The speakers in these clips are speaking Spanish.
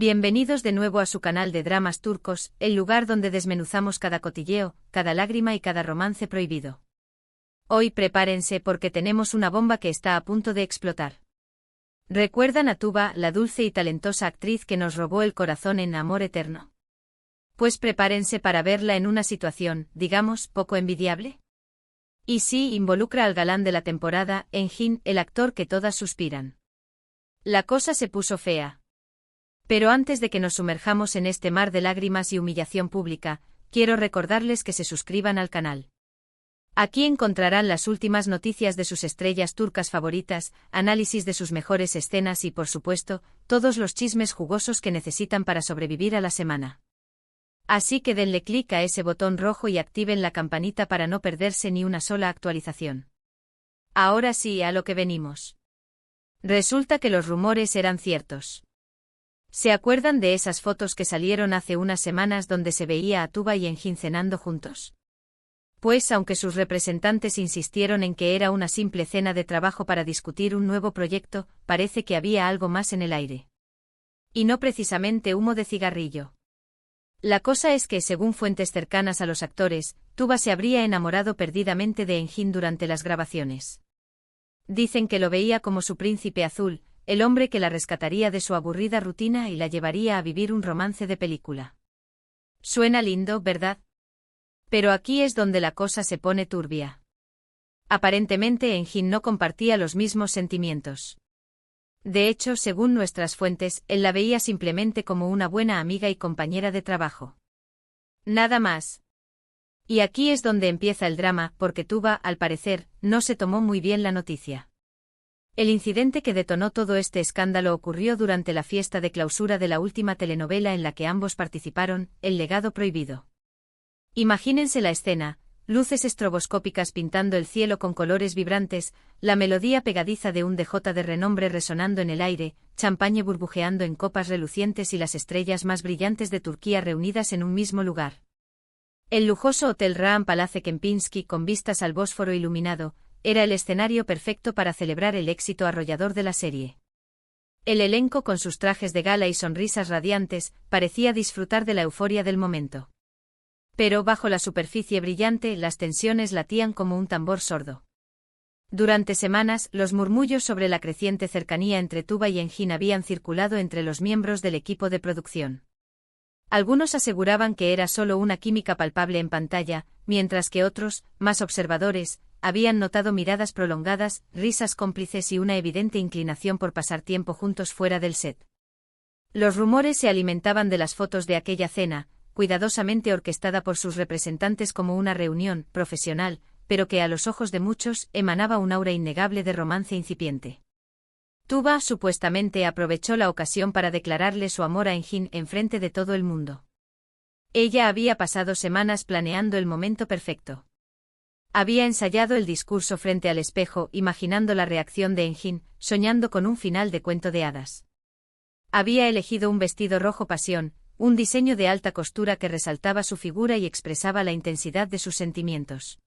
Bienvenidos de nuevo a su canal de dramas turcos, el lugar donde desmenuzamos cada cotilleo, cada lágrima y cada romance prohibido. Hoy prepárense porque tenemos una bomba que está a punto de explotar. ¿Recuerdan a Tuba, la dulce y talentosa actriz que nos robó el corazón en Amor Eterno? Pues prepárense para verla en una situación, digamos, poco envidiable. Y sí, involucra al galán de la temporada, Engin, el actor que todas suspiran. La cosa se puso fea. Pero antes de que nos sumerjamos en este mar de lágrimas y humillación pública, quiero recordarles que se suscriban al canal. Aquí encontrarán las últimas noticias de sus estrellas turcas favoritas, análisis de sus mejores escenas y, por supuesto, todos los chismes jugosos que necesitan para sobrevivir a la semana. Así que denle clic a ese botón rojo y activen la campanita para no perderse ni una sola actualización. Ahora sí, a lo que venimos. Resulta que los rumores eran ciertos. ¿Se acuerdan de esas fotos que salieron hace unas semanas donde se veía a Tuba y Engin cenando juntos? Pues aunque sus representantes insistieron en que era una simple cena de trabajo para discutir un nuevo proyecto, parece que había algo más en el aire. Y no precisamente humo de cigarrillo. La cosa es que, según fuentes cercanas a los actores, Tuba se habría enamorado perdidamente de Engin durante las grabaciones. Dicen que lo veía como su príncipe azul, el hombre que la rescataría de su aburrida rutina y la llevaría a vivir un romance de película. Suena lindo, ¿verdad? Pero aquí es donde la cosa se pone turbia. Aparentemente Engin no compartía los mismos sentimientos. De hecho, según nuestras fuentes, él la veía simplemente como una buena amiga y compañera de trabajo. Nada más. Y aquí es donde empieza el drama, porque Tuba, al parecer, no se tomó muy bien la noticia. El incidente que detonó todo este escándalo ocurrió durante la fiesta de clausura de la última telenovela en la que ambos participaron, El legado prohibido. Imagínense la escena, luces estroboscópicas pintando el cielo con colores vibrantes, la melodía pegadiza de un DJ de renombre resonando en el aire, champaña burbujeando en copas relucientes y las estrellas más brillantes de Turquía reunidas en un mismo lugar. El lujoso Hotel Raan Palace Kempinski con vistas al Bósforo iluminado, era el escenario perfecto para celebrar el éxito arrollador de la serie. El elenco con sus trajes de gala y sonrisas radiantes, parecía disfrutar de la euforia del momento. Pero bajo la superficie brillante las tensiones latían como un tambor sordo. Durante semanas, los murmullos sobre la creciente cercanía entre Tuba y Engin habían circulado entre los miembros del equipo de producción. Algunos aseguraban que era solo una química palpable en pantalla, mientras que otros, más observadores, habían notado miradas prolongadas, risas cómplices y una evidente inclinación por pasar tiempo juntos fuera del set. Los rumores se alimentaban de las fotos de aquella cena, cuidadosamente orquestada por sus representantes como una reunión profesional, pero que a los ojos de muchos emanaba un aura innegable de romance incipiente. Tuba supuestamente aprovechó la ocasión para declararle su amor a Engin enfrente de todo el mundo. Ella había pasado semanas planeando el momento perfecto. Había ensayado el discurso frente al espejo, imaginando la reacción de Engin, soñando con un final de cuento de hadas. Había elegido un vestido rojo pasión, un diseño de alta costura que resaltaba su figura y expresaba la intensidad de sus sentimientos.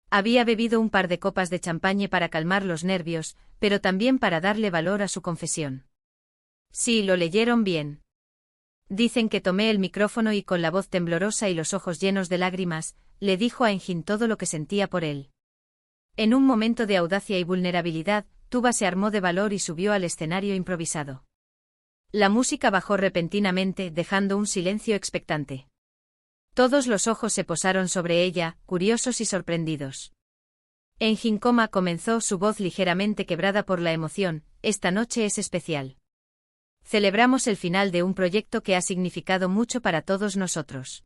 Había bebido un par de copas de champaña para calmar los nervios, pero también para darle valor a su confesión. Sí, lo leyeron bien. Dicen que tomé el micrófono y con la voz temblorosa y los ojos llenos de lágrimas, le dijo a Engin todo lo que sentía por él. En un momento de audacia y vulnerabilidad, Tuba se armó de valor y subió al escenario improvisado. La música bajó repentinamente, dejando un silencio expectante. Todos los ojos se posaron sobre ella, curiosos y sorprendidos. Engin comenzó, su voz ligeramente quebrada por la emoción, esta noche es especial. Celebramos el final de un proyecto que ha significado mucho para todos nosotros.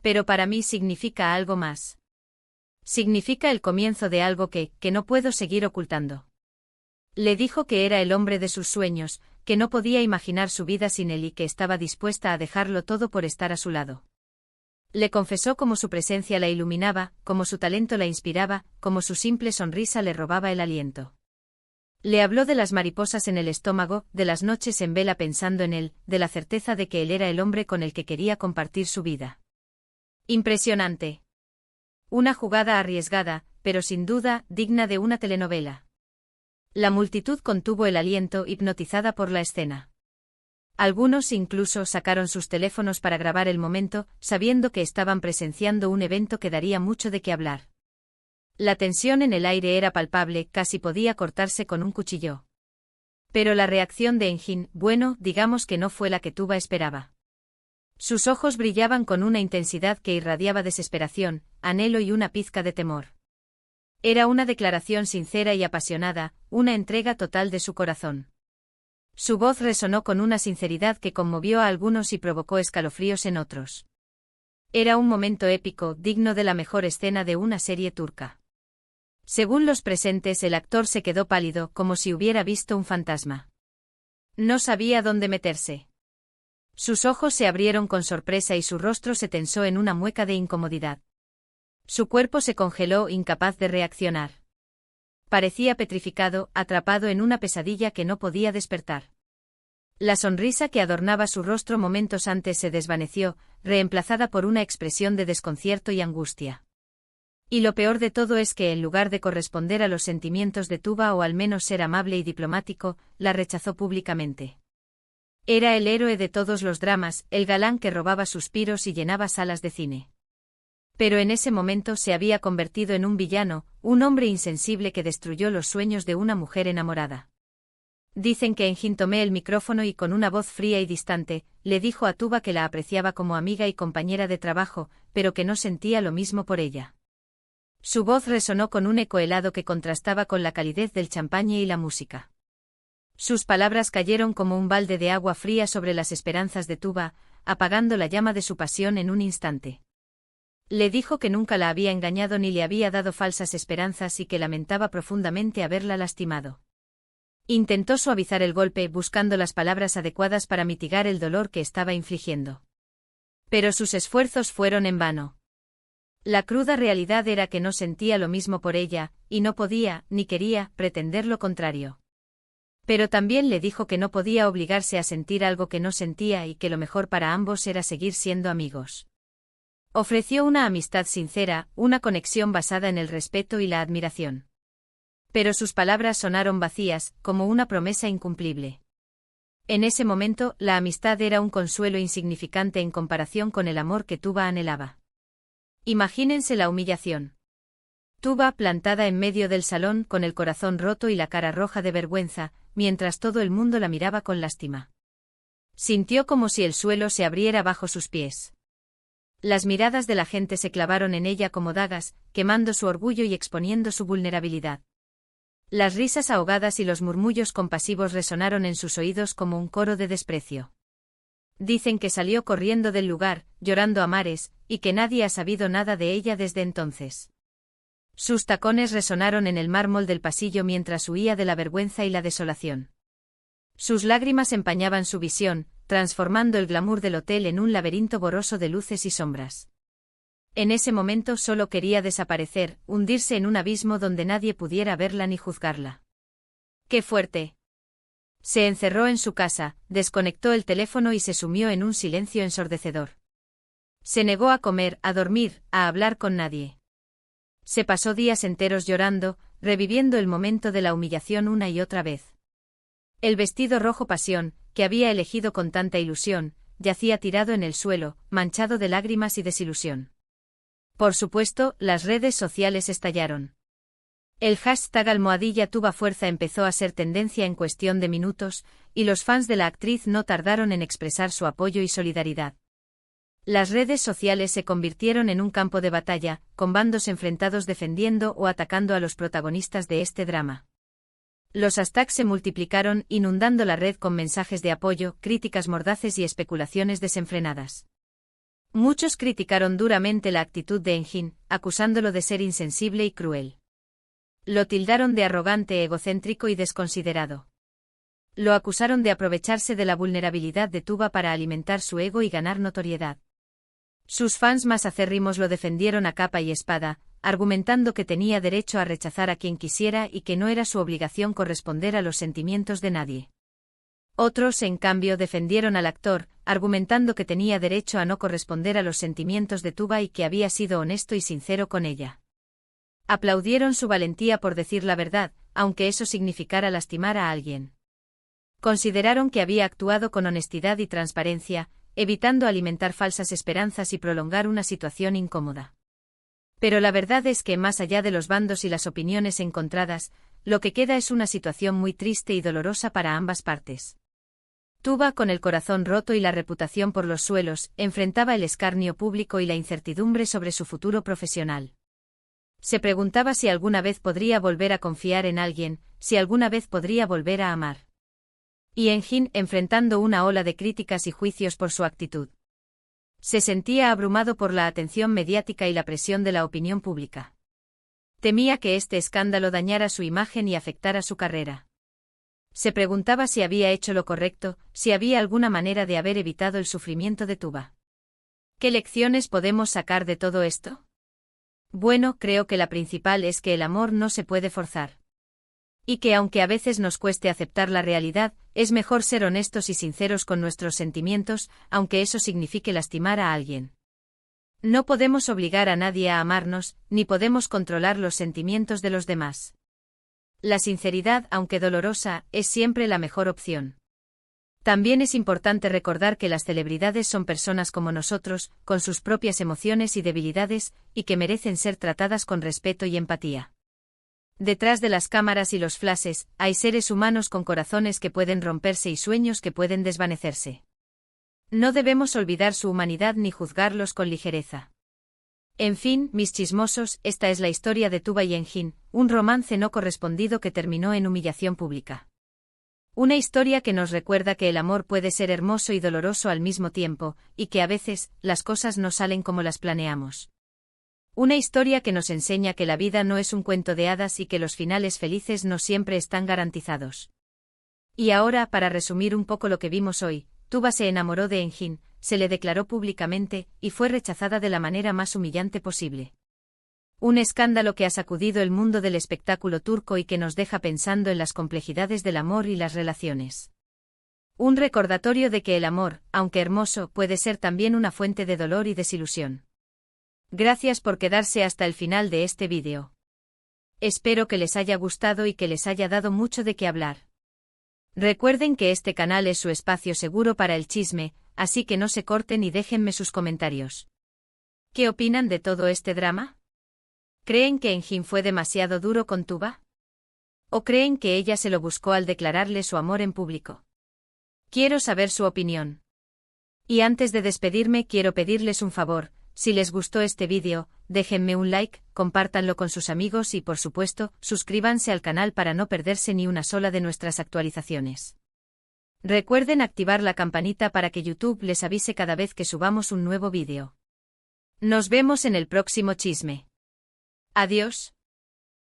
Pero para mí significa algo más. Significa el comienzo de algo que no puedo seguir ocultando. Le dijo que era el hombre de sus sueños, que no podía imaginar su vida sin él y que estaba dispuesta a dejarlo todo por estar a su lado. Le confesó cómo su presencia la iluminaba, cómo su talento la inspiraba, cómo su simple sonrisa le robaba el aliento. Le habló de las mariposas en el estómago, de las noches en vela pensando en él, de la certeza de que él era el hombre con el que quería compartir su vida. Impresionante. Una jugada arriesgada, pero sin duda, digna de una telenovela. La multitud contuvo el aliento, hipnotizada por la escena. Algunos incluso sacaron sus teléfonos para grabar el momento, sabiendo que estaban presenciando un evento que daría mucho de qué hablar. La tensión en el aire era palpable, casi podía cortarse con un cuchillo. Pero la reacción de Engin, bueno, digamos que no fue la que Tuba esperaba. Sus ojos brillaban con una intensidad que irradiaba desesperación, anhelo y una pizca de temor. Era una declaración sincera y apasionada, una entrega total de su corazón. Su voz resonó con una sinceridad que conmovió a algunos y provocó escalofríos en otros. Era un momento épico, digno de la mejor escena de una serie turca. Según los presentes, el actor se quedó pálido, como si hubiera visto un fantasma. No sabía dónde meterse. Sus ojos se abrieron con sorpresa y su rostro se tensó en una mueca de incomodidad. Su cuerpo se congeló, incapaz de reaccionar. Parecía petrificado, atrapado en una pesadilla que no podía despertar. La sonrisa que adornaba su rostro momentos antes se desvaneció, reemplazada por una expresión de desconcierto y angustia. Y lo peor de todo es que en lugar de corresponder a los sentimientos de Tuba o al menos ser amable y diplomático, la rechazó públicamente. Era el héroe de todos los dramas, el galán que robaba suspiros y llenaba salas de cine. Pero en ese momento se había convertido en un villano, un hombre insensible que destruyó los sueños de una mujer enamorada. Dicen que Engin tomó el micrófono y con una voz fría y distante, le dijo a Tuba que la apreciaba como amiga y compañera de trabajo, pero que no sentía lo mismo por ella. Su voz resonó con un eco helado que contrastaba con la calidez del champaña y la música. Sus palabras cayeron como un balde de agua fría sobre las esperanzas de Tuba, apagando la llama de su pasión en un instante. Le dijo que nunca la había engañado ni le había dado falsas esperanzas y que lamentaba profundamente haberla lastimado. Intentó suavizar el golpe buscando las palabras adecuadas para mitigar el dolor que estaba infligiendo. Pero sus esfuerzos fueron en vano. La cruda realidad era que no sentía lo mismo por ella, y no podía, ni quería, pretender lo contrario. Pero también le dijo que no podía obligarse a sentir algo que no sentía y que lo mejor para ambos era seguir siendo amigos. Ofreció una amistad sincera, una conexión basada en el respeto y la admiración. Pero sus palabras sonaron vacías, como una promesa incumplible. En ese momento, la amistad era un consuelo insignificante en comparación con el amor que Tuba anhelaba. Imagínense la humillación. Tuba plantada en medio del salón con el corazón roto y la cara roja de vergüenza, mientras todo el mundo la miraba con lástima. Sintió como si el suelo se abriera bajo sus pies. Las miradas de la gente se clavaron en ella como dagas, quemando su orgullo y exponiendo su vulnerabilidad. Las risas ahogadas y los murmullos compasivos resonaron en sus oídos como un coro de desprecio. Dicen que salió corriendo del lugar, llorando a mares, y que nadie ha sabido nada de ella desde entonces. Sus tacones resonaron en el mármol del pasillo mientras huía de la vergüenza y la desolación. Sus lágrimas empañaban su visión, transformando el glamour del hotel en un laberinto borroso de luces y sombras. En ese momento solo quería desaparecer, hundirse en un abismo donde nadie pudiera verla ni juzgarla. ¡Qué fuerte! Se encerró en su casa, desconectó el teléfono y se sumió en un silencio ensordecedor. Se negó a comer, a dormir, a hablar con nadie. Se pasó días enteros llorando, reviviendo el momento de la humillación una y otra vez. El vestido rojo pasión, que había elegido con tanta ilusión, yacía tirado en el suelo, manchado de lágrimas y desilusión. Por supuesto, las redes sociales estallaron. El hashtag #Tuba Fuerza empezó a ser tendencia en cuestión de minutos, y los fans de la actriz no tardaron en expresar su apoyo y solidaridad. Las redes sociales se convirtieron en un campo de batalla, con bandos enfrentados defendiendo o atacando a los protagonistas de este drama. Los hashtags se multiplicaron, inundando la red con mensajes de apoyo, críticas mordaces y especulaciones desenfrenadas. Muchos criticaron duramente la actitud de Engin, acusándolo de ser insensible y cruel. Lo tildaron de arrogante, egocéntrico y desconsiderado. Lo acusaron de aprovecharse de la vulnerabilidad de Tuba para alimentar su ego y ganar notoriedad. Sus fans más acérrimos lo defendieron a capa y espada, argumentando que tenía derecho a rechazar a quien quisiera y que no era su obligación corresponder a los sentimientos de nadie. Otros, en cambio, defendieron al actor, argumentando que tenía derecho a no corresponder a los sentimientos de Tuba y que había sido honesto y sincero con ella. Aplaudieron su valentía por decir la verdad, aunque eso significara lastimar a alguien. Consideraron que había actuado con honestidad y transparencia, evitando alimentar falsas esperanzas y prolongar una situación incómoda. Pero la verdad es que más allá de los bandos y las opiniones encontradas, lo que queda es una situación muy triste y dolorosa para ambas partes. Tuba, con el corazón roto y la reputación por los suelos, enfrentaba el escarnio público y la incertidumbre sobre su futuro profesional. Se preguntaba si alguna vez podría volver a confiar en alguien, si alguna vez podría volver a amar. Y Engin, enfrentando una ola de críticas y juicios por su actitud. Se sentía abrumado por la atención mediática y la presión de la opinión pública. Temía que este escándalo dañara su imagen y afectara su carrera. Se preguntaba si había hecho lo correcto, si había alguna manera de haber evitado el sufrimiento de Tuba. ¿Qué lecciones podemos sacar de todo esto? Bueno, creo que la principal es que el amor no se puede forzar. Y que aunque a veces nos cueste aceptar la realidad, es mejor ser honestos y sinceros con nuestros sentimientos, aunque eso signifique lastimar a alguien. No podemos obligar a nadie a amarnos, ni podemos controlar los sentimientos de los demás. La sinceridad, aunque dolorosa, es siempre la mejor opción. También es importante recordar que las celebridades son personas como nosotros, con sus propias emociones y debilidades, y que merecen ser tratadas con respeto y empatía. Detrás de las cámaras y los flashes, hay seres humanos con corazones que pueden romperse y sueños que pueden desvanecerse. No debemos olvidar su humanidad ni juzgarlos con ligereza. En fin, mis chismosos, esta es la historia de Tuba y Engin, un romance no correspondido que terminó en humillación pública. Una historia que nos recuerda que el amor puede ser hermoso y doloroso al mismo tiempo, y que a veces, las cosas no salen como las planeamos. Una historia que nos enseña que la vida no es un cuento de hadas y que los finales felices no siempre están garantizados. Y ahora, para resumir un poco lo que vimos hoy, Tuba se enamoró de Engin, se le declaró públicamente, y fue rechazada de la manera más humillante posible. Un escándalo que ha sacudido el mundo del espectáculo turco y que nos deja pensando en las complejidades del amor y las relaciones. Un recordatorio de que el amor, aunque hermoso, puede ser también una fuente de dolor y desilusión. Gracias por quedarse hasta el final de este vídeo. Espero que les haya gustado y que les haya dado mucho de qué hablar. Recuerden que este canal es su espacio seguro para el chisme, así que no se corten y déjenme sus comentarios. ¿Qué opinan de todo este drama? ¿Creen que Engin fue demasiado duro con Tuba? ¿O creen que ella se lo buscó al declararle su amor en público? Quiero saber su opinión. Y antes de despedirme quiero pedirles un favor. Si les gustó este vídeo, déjenme un like, compártanlo con sus amigos y por supuesto, suscríbanse al canal para no perderse ni una sola de nuestras actualizaciones. Recuerden activar la campanita para que YouTube les avise cada vez que subamos un nuevo vídeo. Nos vemos en el próximo chisme. Adiós.